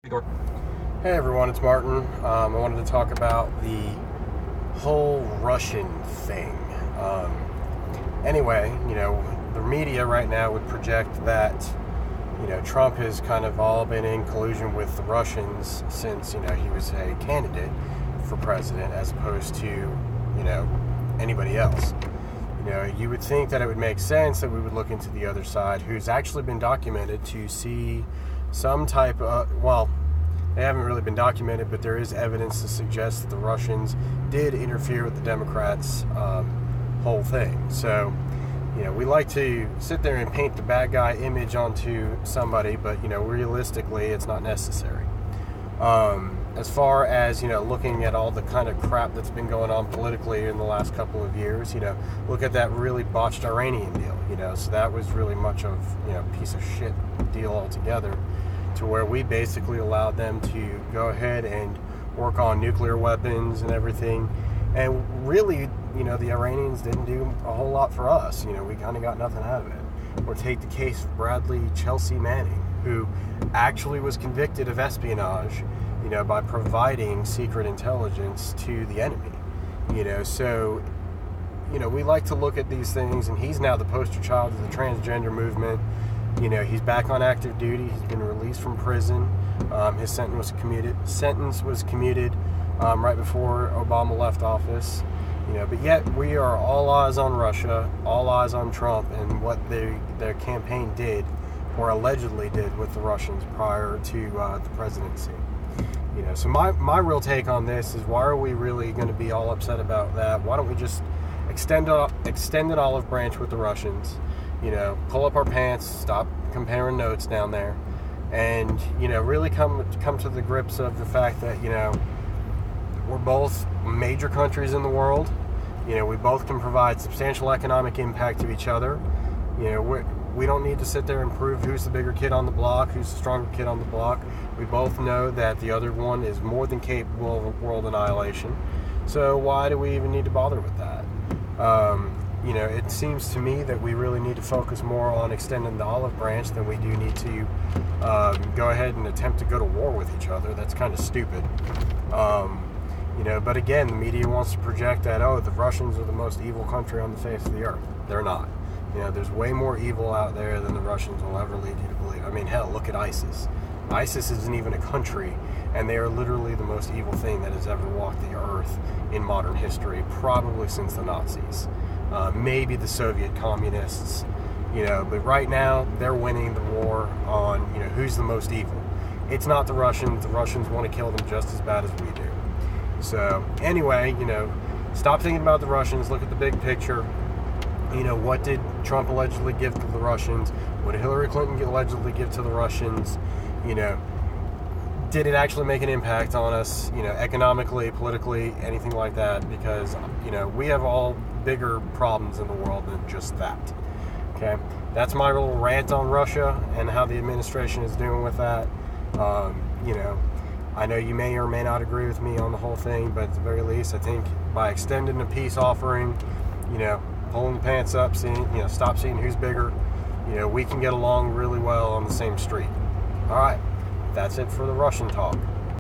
Hey everyone, it's Martin. I wanted to talk about the whole Russian thing. Anyway, the media right now would project that, Trump has kind of all been in collusion with the Russians since, he was a candidate for president as opposed to, anybody else. You would think that it would make sense that we would look into the other side, who's actually been documented to see some type of, they haven't really been documented, but there is evidence to suggest that the Russians did interfere with the Democrats' whole thing. So, we like to sit there and paint the bad guy image onto somebody, but, realistically, it's not necessary. As far as, looking at all the kind of crap that's been going on politically in the last couple of years, look at that really botched Iranian deal, so that was really much of, a piece of shit deal altogether, to where we basically allowed them to go ahead and work on nuclear weapons and everything. And really, the Iranians didn't do a whole lot for us. We kind of got nothing out of it. Or take the case of Bradley Chelsea Manning, who actually was convicted of espionage, by providing secret intelligence to the enemy. So, we like to look at these things, and he's now the poster child of the transgender movement. He's back on active duty. He's been released from prison. His sentence was commuted right before Obama left office. But yet we are all eyes on Russia, all eyes on Trump, and what their campaign did, or allegedly did, with the Russians prior to the presidency. So my real take on this is, why are we really going to be all upset about that? Why don't we just extend an olive branch with the Russians? Pull up our pants, stop comparing notes down there, and, really come to the grips of the fact that, we're both major countries in the world. We both can provide substantial economic impact to each other. We don't need to sit there and prove who's the bigger kid on the block, who's the stronger kid on the block. We both know that the other one is more than capable of world annihilation. So why do we even need to bother with that? It seems to me that we really need to focus more on extending the olive branch than we do need to go ahead and attempt to go to war with each other. That's kind of stupid. But again, the media wants to project that, the Russians are the most evil country on the face of the earth. They're not. There's way more evil out there than the Russians will ever lead you to believe. I mean, hell, look at ISIS. ISIS isn't even a country, and they are literally the most evil thing that has ever walked the earth in modern history, probably since the Nazis. Maybe the Soviet communists, but right now they're winning the war on, who's the most evil. It's not the Russians. The Russians want to kill them just as bad as we do. So anyway, stop thinking about the Russians. Look at the big picture. What did Trump allegedly give to the Russians? What did Hillary Clinton allegedly give to the Russians? Did it actually make an impact on us, economically, politically, anything like that? Because, we have all bigger problems in the world than just that. Okay? That's my little rant on Russia and how the administration is doing with that. I know you may or may not agree with me on the whole thing, but at the very least, I think by extending a peace offering, pulling the pants up, stop seeing who's bigger, we can get along really well on the same street. All right, that's it for the Russian talk.